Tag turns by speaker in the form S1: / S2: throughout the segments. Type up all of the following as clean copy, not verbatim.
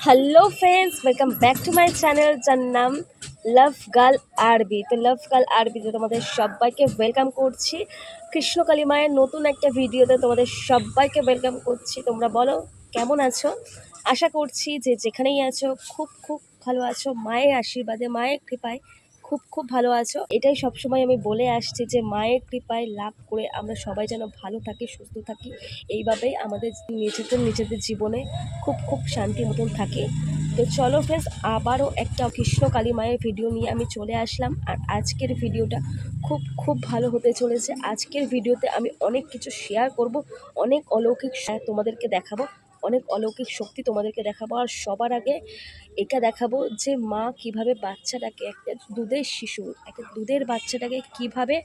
S1: Hello friends, welcome back to my channel যার নাম লাভ girl আরবি। তো লাভ গার্ল আরবিতে তোমাদের সবাইকে ওয়েলকাম করছি। কৃষ্ণকালী মায়ের নতুন একটা ভিডিওতে তোমাদের সবাইকে ওয়েলকাম করছি। তোমরা বলো কেমন আছো? আশা করছি যে যেখানেই আছো খুব খুব ভালো আছো, মায়ের আশীর্বাদে মায়ের কৃপায় খুব খুব ভালো আছো। এটাই সবসময় আমি বলে আসছি যে মায়ের কৃপায় লাভ করে আমরা সবাই যেন ভালো থাকি, সুস্থ থাকি। এইভাবেই আমাদের নিজেদের জীবনে খুব খুব শান্তি মতন থাকে। তো চলো ফ্রেন্ডস, আবারও একটা কৃষ্ণকালী মায়ের ভিডিও নিয়ে আমি চলে আসলাম। আর আজকের ভিডিওটা খুব খুব ভালো হতে চলেছে। আজকের ভিডিওতে আমি অনেক কিছু শেয়ার করব, অনেক অলৌকিক তোমাদেরকে দেখাবো, অনেক অলৌকিক শক্তি তোমাদেরকে দেখাবো। আর সবার আগে এটা দেখাবো যে মা কিভাবে বাচ্চাটাকে, একটা দুধের বাচ্চাটাকে কিভাবে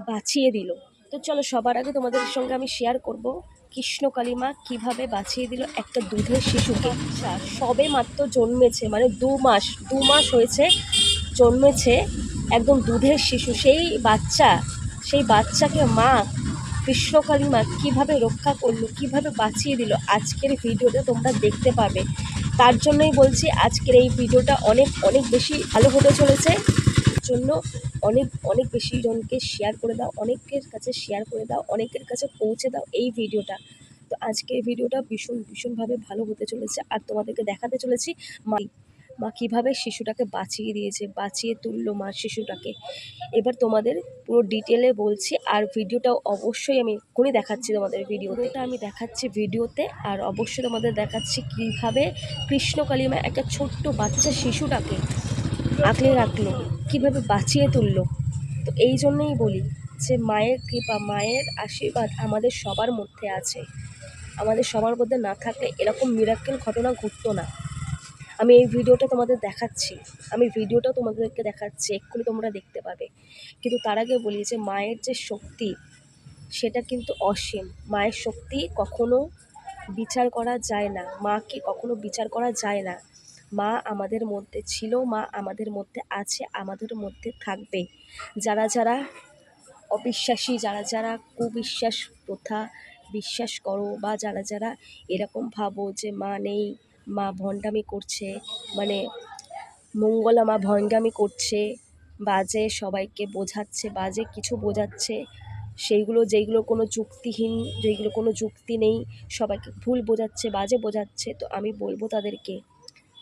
S1: বাঁচিয়ে দিল। তো চলো সবার আগে তোমাদের সঙ্গে আমি শেয়ার করব কৃষ্ণকালী মা কীভাবে বাঁচিয়ে দিল একটা দুধের শিশুকে। সবে মাত্র জন্মেছে, মানে দু মাস হয়েছে, জন্মেছে একদম দুধের শিশু। সেই বাচ্চাকে মা কৃষ্ণকালী মা কীভাবে রক্ষা করলো, কীভাবে বাঁচিয়ে দিল, আজকের ভিডিওতে তোমরা দেখতে পাবে। তার জন্যই বলছি আজকের এই ভিডিওটা অনেক অনেক বেশি ভালো হতে চলেছে। জন্য অনেক অনেক বেশি জনকে শেয়ার করে দাও, অনেকের কাছে শেয়ার করে দাও, অনেকের কাছে পৌঁছে দাও এই ভিডিওটা। তো আজকের ভিডিওটা ভীষণভাবে ভালো হতে চলেছে। আর তোমাদেরকে দেখাতে চলেছি মা কীভাবে শিশুটাকে বাঁচিয়ে তুললো মা শিশুটাকে। এবার তোমাদের পুরো ডিটেলে বলছি, আর ভিডিওটাও অবশ্যই আমি এক্ষুনি দেখাচ্ছি তোমাদের ভিডিওতে। আর অবশ্যই তোমাদের দেখাচ্ছি কীভাবে কৃষ্ণকালী মা একটা ছোট্ট বাচ্চা শিশুটাকে আঁকলে রাখলো, কীভাবে বাঁচিয়ে তুললো। তো এই জন্যই বলি যে মায়ের কৃপা, মায়ের আশীর্বাদ আমাদের সবার মধ্যে আছে। আমাদের সবার মধ্যে না থাকলে এরকম মিরাক্কেল ঘটনা ঘটতো না। আমি এই ভিডিওটা তোমাদেরকে দেখাচ্ছি, এক্ষুনি তোমরা দেখতে পাবে। কিন্তু তার আগে বলি যে মায়ের যে শক্তি, সেটা কিন্তু অসীম। মায়ের শক্তি কখনো বিচার করা যায় না, মাকে কখনো বিচার করা যায় না। মা আমাদের মধ্যে ছিল, মা আমাদের মধ্যে আছে, আমাদের মধ্যে থাকবে। যারা যারা অবিশ্বাসী, যারা যারা কুবিশ্বাস প্রথা বিশ্বাস করো, বা যারা যারা এরকম ভাবো যে মা নেই, মা ভণ্ডামি করছে, মানে মঙ্গলা মা ভণ্ডামি করছে, বাজে সবাইকে বোঝাচ্ছে, বাজে কিছু বোঝাচ্ছে, যেইগুলো কোনো যুক্তি নেই, সবাইকে ভুল বোঝাচ্ছে, বাজে বোঝাচ্ছে। তো আমি বলবো তাদেরকে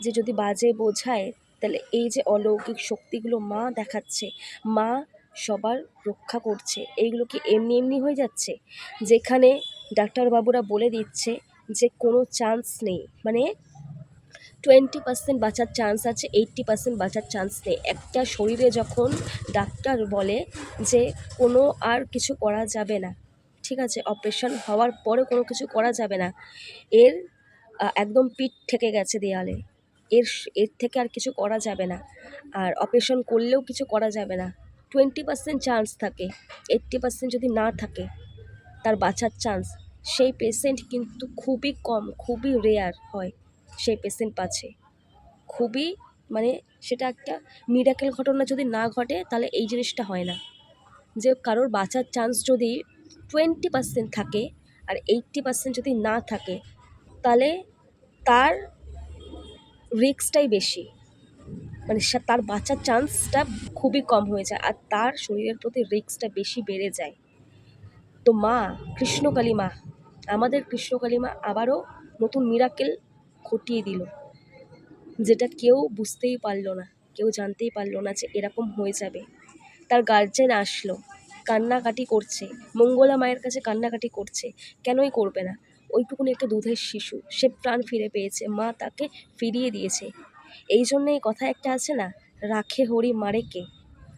S1: যে যদি বাজে বোঝায়, তাহলে এই যে অলৌকিক শক্তিগুলো মা দেখাচ্ছে, মা সবার রক্ষা করছে, এইগুলো কি এমনি এমনি হয়ে যাচ্ছে? যেখানে ডাক্তারবাবুরা বলে দিচ্ছে যে কোনো চান্স নেই, মানে 20% বাঁচার চান্স আছে, 80% বাঁচার চান্স নেই। একটা শরীরে যখন ডাক্তার বলে যে কোনো আর কিছু করা যাবে না, ঠিক আছে, অপারেশন হওয়ার পরে কোনো কিছু করা যাবে না, এর একদম পিঠ ঠেকে গেছে দেয়ালে, এর থেকে আর কিছু করা যাবে না, আর অপারেশন করলেও কিছু করা যাবে না, 20% চান্স থাকে, 80% যদি না থাকে তার বাঁচার চান্স, সেই পেশেন্ট কিন্তু খুবই কম, খুবই রেয়ার হয় সেই পেশেন্ট বাঁচে। খুবই, মানে সেটা একটা মিরাকেল ঘটনা যদি না ঘটে তাহলে এই জিনিসটা হয় না। যে কারোর বাঁচার চান্স যদি 20% থাকে আর 80% যদি না থাকে, তাহলে তার রিস্কটাই বেশি, মানে তার বাঁচার চান্সটা খুবই কম হয়ে যায়, আর তার শরীরের প্রতি রিস্কটা বেশি বেড়ে যায়। তো মা কৃষ্ণকালী মা, আমাদের কৃষ্ণকালী মা আবারও নতুন মিরাকেল ঘটিয়ে দিল, যেটা কেউ বুঝতেই পারলো না, কেউ জানতেই পারলো না যে এরকম হয়ে যাবে। তার গার্জেন আসলো, কান্নাকাটি করছে, মঙ্গলা মায়ের কাছে কান্নাকাটি করছে। কেনই করবে না? ওইটুকুনি একটা দুধের শিশু, সে প্রাণ ফিরে পেয়েছে, মা তাকে ফিরিয়ে দিয়েছে। এই জন্য এই কথা একটা আছে না, রাখে হরি মারে কে।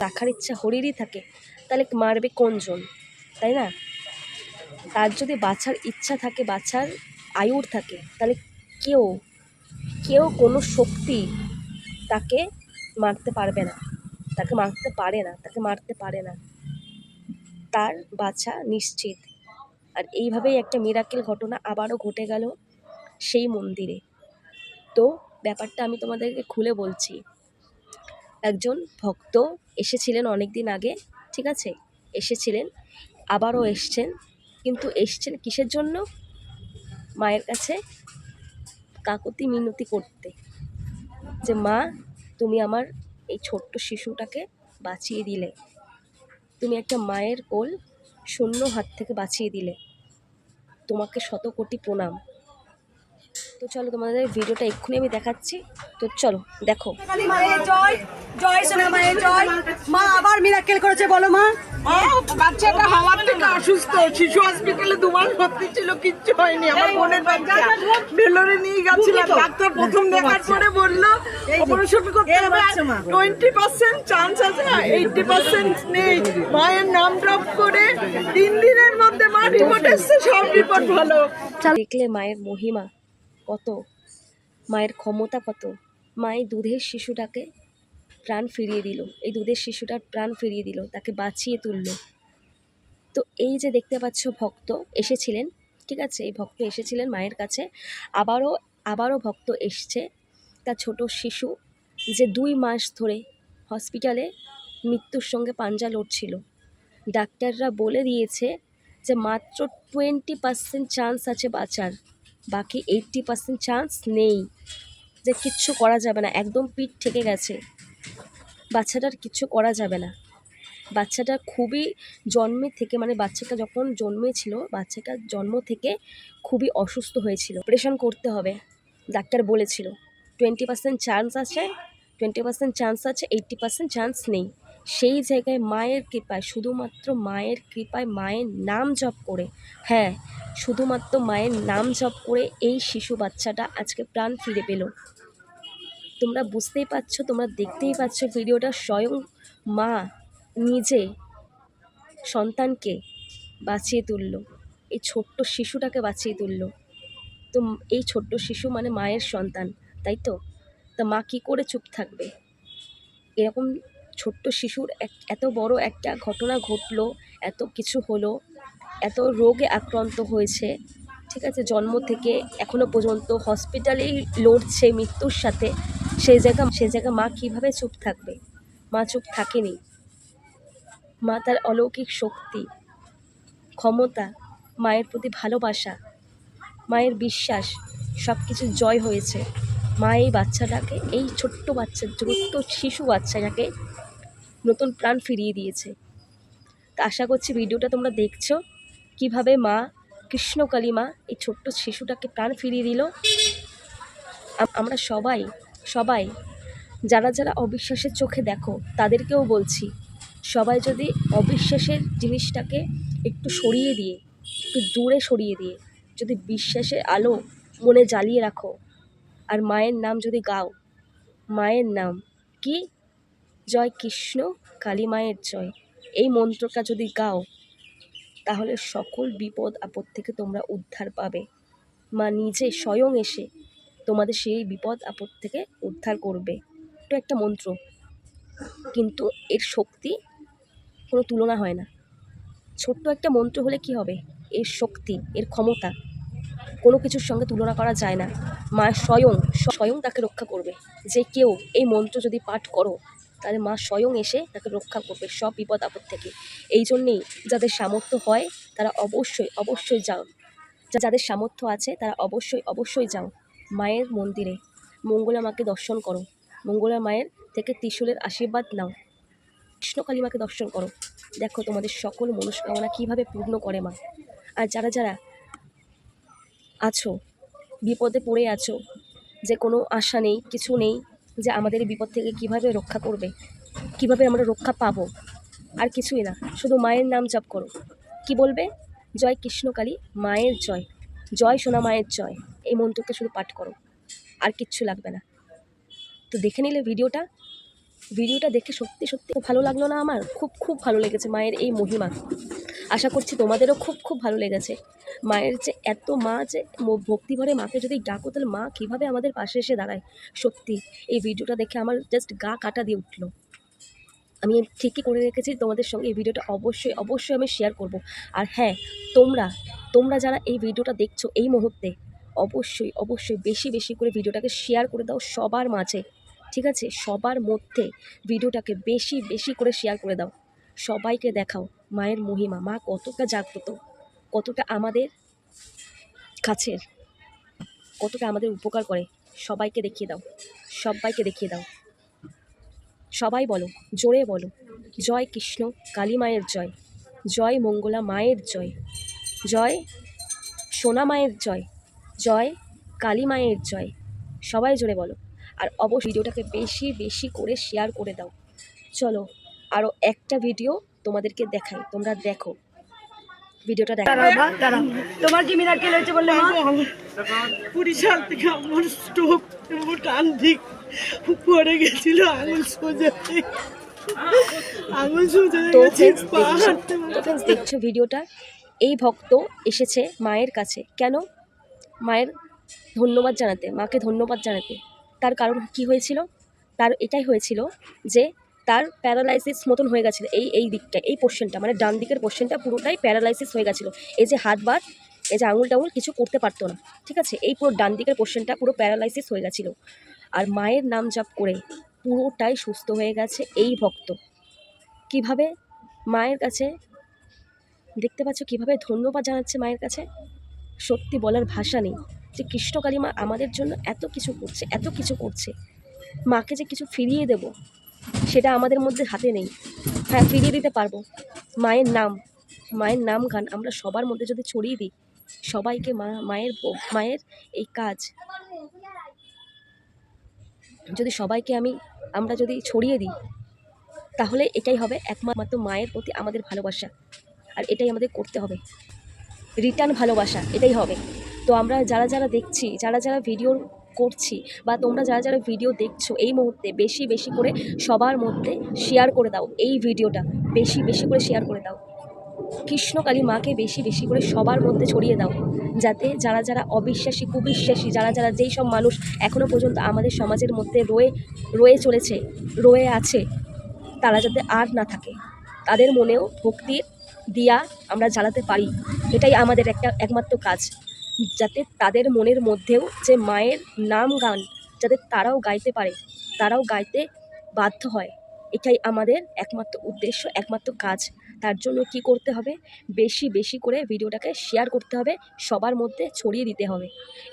S1: রাখার ইচ্ছা হরিরই থাকে, তাহলে মারবে কোনজন, তাই না? তার যদি বাঁচার ইচ্ছা থাকে, বাঁচার আয়ুর থাকে, তাহলে কেউ কেউ কোনো শক্তি তাকে মারতে পারবে না, তাকে মারতে পারে না, তার বাঁচা নিশ্চিত। আর এইভাবেই একটা মিরাকেল ঘটনা আবারও ঘটে গেল সেই মন্দিরে। তো ব্যাপারটা আমি তোমাদেরকে খুলে বলছি। একজন ভক্ত এসেছিলেন অনেক দিন আগে, ঠিক আছে, এসেছিলেন, আবারও এসছেন। কিন্তু এসছেন কিসের জন্য? মায়ের কাছে কাকুতি মিনতি করতে যে মা তুমি আমার এই ছোট্ট শিশুটাকে বাঁচিয়ে দিলে, তুমি একটা মায়ের কোল শূন্য হাত থেকে বাঁচিয়ে দিলে, তোমাকে শত কোটি প্রণাম। তো চলো তোমাদের ভিডিওটা এক্ষুনি আমি দেখাচ্ছি, তো চলো দেখো।
S2: মায়ের জয়, জয় সোনা মায়ের জয়। মা আবার মিরাকেল করেছে, বলো মা।
S3: বাচ্চাটা হওয়ার থেকে অসুস্থ, শিশু হসপিটালে 2 মাস ভর্তি ছিল, কিচ্ছু হয়নি। আমার বোনের বাচ্চা ভেলোরে নিয়ে গেছিলাম, ডাক্তার প্রথম দেখার পরে বললো অপারেশন করতে হবে, 20% চান্স আছে, 80% নেই। মায়ের নাম ড্রপ করে 3 দিনের মধ্যে মা রিপোর্ট এসছে, সব রিপোর্ট ভালো।
S1: দেখলে মায়ের মহিমা কত, মায়ের ক্ষমতা কত। মায়ের দুধের শিশুটাকে প্রাণ ফিরিয়ে দিল, এই দুধের শিশুটার প্রাণ ফিরিয়ে দিল, তাকে বাঁচিয়ে তুলল। তো এই যে দেখতে পাচ্ছ ভক্ত এসেছিলেন, ঠিক আছে, এই ভক্ত এসেছিলেন মায়ের কাছে, আবারও ভক্ত এসছে। তার ছোট শিশু যে 2 মাস ধরে হসপিটালে মৃত্যুর সঙ্গে পাঞ্জা লড়ছিল, ডাক্তাররা বলে দিয়েছে যে মাত্র 20% চান্স আছে বাঁচার, বাকি 80% চান্স নেই, যে কিচ্ছু করা যাবে না, একদম পিঠ ঠেকে গেছে, বাচ্চাটার কিচ্ছু করা যাবে না। বাচ্চাটা খুবই জন্মে থেকে, মানে বাচ্চাটা যখন জন্মেছিল, বাচ্চাটা জন্ম থেকে খুবই অসুস্থ হয়েছিল, অপারেশন করতে হবে, ডাক্তার বলেছিল 20% চান্স আছে, 20% চান্স আছে, 80% চান্স নেই। সেই জায়গায় মায়ের কৃপায়, শুধুমাত্র মায়ের কৃপায়, মায়ের নাম জপ করে, হ্যাঁ শুধুমাত্র মায়ের নাম জপ করে এই শিশু বাচ্চাটা আজকে প্রাণ ফিরে পেল। তোমরা বুঝতেই পারছো, তোমরা দেখতেই পাচ্ছ ভিডিওটা, স্বয়ং মা নিজে সন্তানকে বাঁচিয়ে তুললো, এই ছোট্ট শিশুটাকে বাঁচিয়ে তুললো। তো এই ছোট্ট শিশু মানে মায়ের সন্তান, তাই তো? তা মা কী করে চুপ থাকবে? এরকম ছোট্ট শিশুর এত বড় একটা ঘটনা ঘটলো, এত কিছু হলো, এত রোগে আক্রান্ত হয়েছে, ঠিক আছে, জন্ম থেকে এখনো পর্যন্ত হসপিটালেই লড়ছে মৃত্যুর সাথে, সেই জায়গা মা কীভাবে চুপ থাকবে? মা চুপ থাকেনি। মা তার অলৌকিক শক্তি, ক্ষমতা, মায়ের প্রতি ভালোবাসা, মায়ের বিশ্বাস, সব কিছু জয় হয়েছে। মা এই বাচ্চাটাকে, এই ছোট্ট শিশু বাচ্চাটাকে নতুন প্রাণ ফিরিয়ে দিয়েছে। তা আশা করছি ভিডিওটা তোমরা দেখছো, কিভাবে মা কৃষ্ণকালী মা এই ছোট্ট শিশুটাকে প্রাণ ফিরিয়ে দিল। আমরা সবাই যারা অবিশ্বাসের চোখে দেখো, তাদেরকেও বলছি, সবাই যদি অবিশ্বাসের জিনিসটাকে একটু সরিয়ে দিয়ে, একটু দূরে সরিয়ে দিয়ে, যদি বিশ্বাসের আলো মনে জ্বালিয়ে রাখো, আর মায়ের নাম যদি গাও, মায়ের নাম কি, জয় কৃষ্ণ কালী মায়ের জয়, এই মন্ত্রটা যদি গাও, তাহলে সকল বিপদ আপদ থেকে তোমরা উদ্ধার পাবে। মা নিজে স্বয়ং এসে তোমাদের সেই বিপদ আপদ থেকে উদ্ধার করবে। এটা একটা মন্ত্র, কিন্তু এর শক্তি কোনো তুলনা হয় না। ছোট্ট একটা মন্ত্র হলে কি হবে, এর শক্তি, এর ক্ষমতা কোনো কিছুর সঙ্গে তুলনা করা যায় না। মা স্বয়ং তাকে রক্ষা করবে। যে কেউ এই মন্ত্র যদি পাঠ করো, তাহলে মা স্বয়ং এসে তাকে রক্ষা করবে সব বিপদ আপদ থেকে। এই জন্যেই যাদের সামর্থ্য হয় তারা অবশ্যই যাও, যাদের সামর্থ্য আছে তারা অবশ্যই যাও মায়ের মন্দিরে, মঙ্গলা মাকে দর্শন করো, মঙ্গলা মায়ের থেকে ত্রিশূলের আশীর্বাদ নাও, কৃষ্ণকালী মাকে দর্শন করো, দেখো তোমাদের সকল মনস্কামনা কীভাবে পূর্ণ করে মা। আর যারা আছো, বিপদে পড়ে আছো, যে কোনো আশা নেই, কিছু নেই, যে আমাদের এই বিপদ থেকে কিভাবে রক্ষা করবে, কিভাবে আমরা রক্ষা পাবো, আর কিছুই না, শুধু মায়ের নাম জপ করো। কি বলবে, জয় কৃষ্ণকালী মায়ের জয়, জয় সোনা মায়ের জয়, এই মন্ত্রকে শুধু পাঠ করো, আর কিচ্ছু লাগবে না। তো দেখে নিলে ভিডিওটা দেখে সত্যি ভালো লাগলো না? আমার খুব ভালো লেগেছে মায়ের এই মহিমা। আশা করছি তোমাদেরও খুব ভালো লেগেছে। মায়ের যে এত, মা যে ভক্তি ভরে মাকে যদি ডাকো, তাহলে মা কীভাবে আমাদের পাশে এসে দাঁড়ায়। সত্যি এই ভিডিওটা দেখে আমার জাস্ট গা কাটা দিয়ে উঠলো। আমি ঠিকই করে রেখেছি তোমাদের সঙ্গে এই ভিডিওটা অবশ্যই আমি শেয়ার করব। আর হ্যাঁ, তোমরা যারা এই ভিডিওটা দেখছো এই মুহূর্তে, অবশ্যই বেশি করে ভিডিওটাকে শেয়ার করে দাও সবার মাঝে, ঠিক আছে? সবার মধ্যে ভিডিওটাকে বেশি করে শেয়ার করে দাও, সবাইকে দেখাও মায়ের মহিমা, মা কতটা জাগ্রত, কতটা আমাদের কাছের। কতটা আমাদের উপকার করে সবাইকে দেখিয়ে দাও, সবাইকে দেখিয়ে দাও। সবাই বলো, জোরে বলো, জয় কৃষ্ণ কালী মায়ের জয়, জয় মঙ্গলা মায়ের জয়, জয় সোনা মায়ের জয়, জয় কালী মায়ের জয়। সবাই জোরে বলো। আর অবশ্যই ভিডিওটাকে বেশি বেশি করে শেয়ার করে দাও। চলো আরও একটা ভিডিও তোমাদেরকে দেখাই, তোমরা দেখো ভিডিওটা দেখো।
S2: তোমার কি মিরাক্কেল হয়েছে বললে মা?
S3: 20 সাল থেকে আমার স্ট্রোক ডান দিক পড়ে গেছিল, আঙুল সোজা
S1: তো
S3: গেছে,
S1: ফ্রেন্ডস দেখছো ভিডিওটা। এই ভক্ত এসেছে মায়ের কাছে কেন? মায়ের ধন্যবাদ জানাতে, মাকে ধন্যবাদ জানাতে। তার কারণ কি হয়েছিল? তার এটাই হয়েছিল যে তার প্যারালাইসিস মতন হয়ে গেছিলো এই দিকটা, এই পোর্শনটা, মানে ডান দিকের পোর্শনটা পুরোটাই প্যারালাইসিস হয়ে গেছিলো। এই যে হাত বার, এই যে আঙুল টাঙুল কিছু করতে পারতো না, ঠিক আছে? এই পুরো ডান দিকের পোর্শনটা পুরো প্যারালাইসিস হয়ে গেছিলো। আর মায়ের নাম জপ করে পুরোটাই সুস্থ হয়ে গেছে এই ভক্ত। কিভাবে মায়ের কাছে, দেখতে পাচ্ছ কিভাবে ধন্যবাদ জানাচ্ছে মায়ের কাছে। সত্যি বলার ভাষা নেই যে কৃষ্ণকালী মা আমাদের জন্য এত কিছু করছে, এত কিছু করছে। মাকে যে কিছু ফিরিয়ে দেব সেটা আমাদের মধ্যে হাতে নেই। হ্যাঁ, ফিরিয়ে দিতে পারবো। মায়ের নাম গান আমরা সবার মধ্যে যদি ছড়িয়ে দিই, সবাইকে মায়ের এই কাজ যদি সবাইকে আমরা যদি ছড়িয়ে দিই, তাহলে এটাই হবে একমাত্র মায়ের প্রতি আমাদের ভালোবাসা। আর এটাই আমাদের করতে হবে, রিটার্ন ভালোবাসা, এটাই হবে। তো আমরা যারা দেখছি, যারা ভিডিও করছি, বা তোমরা যারা ভিডিও দেখছো এই মুহূর্তে, বেশি বেশি করে সবার মধ্যে শেয়ার করে দাও। এই ভিডিওটা বেশি বেশি করে শেয়ার করে দাও। কৃষ্ণকালী মাকে বেশি বেশি করে সবার মধ্যে ছড়িয়ে দাও, যাতে যারা অবিশ্বাসী, কুবিশ্বাসী, যারা যেই সব মানুষ এখনও পর্যন্ত আমাদের সমাজের মধ্যে রয়ে আছে, তারা যাতে আর না থাকে, তাদের মনেও ভক্তির দিয়া আমরা জ্বালাতে পারি। এটাই আমাদের একমাত্র কাজ, যাতে তাদের মনের মধ্যেও যে মায়ের নাম গান যাতে তারাও গাইতে পারে, তারাও গাইতে বাধ্য হয়। এটাই আমাদের একমাত্র উদ্দেশ্য, একমাত্র কাজ। তার জন্য কি করতে হবে? বেশি বেশি করে ভিডিওটাকে শেয়ার করতে হবে, সবার মধ্যে ছড়িয়ে দিতে হবে।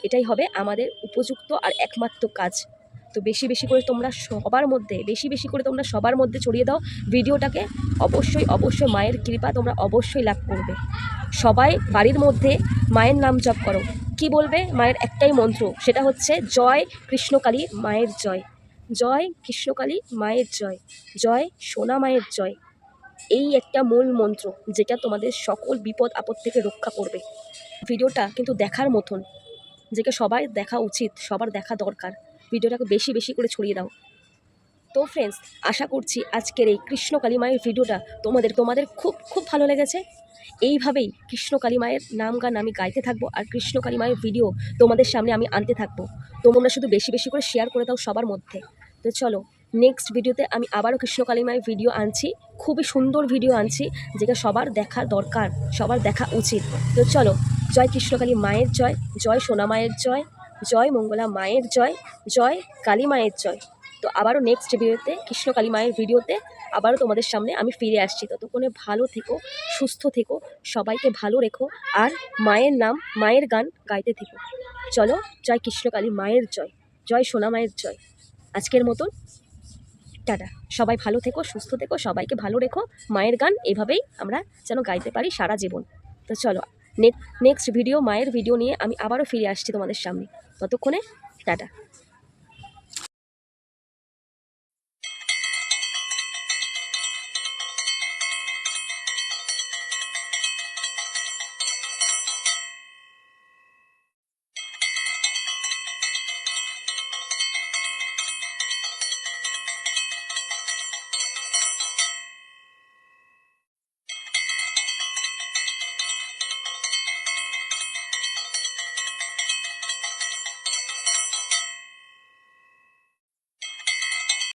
S1: এটাই হবে আমাদের উপযুক্ত আর একমাত্র কাজ। তো বেশি বেশি করে তোমরা সবার মধ্যে ছড়িয়ে দাও ভিডিওটাকে। অবশ্যই মায়ের কৃপা তোমরা অবশ্যই লাভ করবে। সবাই বাড়ির মধ্যে মায়ের নাম জপ করো। কি বলবে? মায়ের একটাই মন্ত্র, সেটা হচ্ছে জয় কৃষ্ণকালী মায়ের জয়, জয় কৃষ্ণকালী মায়ের জয়, জয় সোনা মায়ের জয়। এই একটা মূল মন্ত্র যেটা তোমাদের সকল বিপদ আপদ থেকে রক্ষা করবে। ভিডিওটা কিন্তু দেখার মতন, যেটা সবাই দেখা উচিত, সবার দেখা দরকার। ভিডিওটাকে বেশি বেশি করে ছড়িয়ে দাও। তো ফ্রেন্ডস, আশা করছি আজকের এই কৃষ্ণকালী মায়ের ভিডিওটা তোমাদের খুব খুব ভালো লেগেছে। এইভাবেই কৃষ্ণকালী মায়ের নাম গান আমি গাইতে থাকবো, আর কৃষ্ণকালী মায়ের ভিডিও তোমাদের সামনে আমি আনতে থাকবো। তোমরা শুধু বেশি বেশি করে শেয়ার করে দাও সবার মধ্যে। তো চলো, নেক্সট ভিডিওতে আমি আবারও কৃষ্ণকালী মায়ের ভিডিও আনছি, খুবই সুন্দর ভিডিও আনছি, যেটা সবার দেখা দরকার, সবার দেখা উচিত। তো চলো, জয় কৃষ্ণকালী মায়ের জয়, জয় সোনা মায়ের জয়, জয় মঙ্গলা মায়ের জয়, জয় কালী মায়ের জয়। তো আবারও নেক্সট ভিডিওতে, কৃষ্ণকালী মায়ের ভিডিওতে আবারও তোমাদের সামনে আমি ফিরে আসছি। ততক্ষণে ভালো থেকো, সুস্থ থেকো, সবাইকে ভালো রেখো, আর মায়ের নাম, মায়ের গান গাইতে থেকো। চলো, জয় কৃষ্ণকালী মায়ের জয়, জয় সোনা মায়ের জয়। আজকের মতন টাটা। সবাই ভালো থেকো, সুস্থ থেকো, সবাইকে ভালো রেখো। মায়ের গান এভাবেই আমরা যেন গাইতে পারি সারা জীবন। তো চলো, নেক্সট ভিডিও, মায়ের ভিডিও নিয়ে আমি আবারও ফিরে আসছি তোমাদের সামনে। ততক্ষণে টাটা।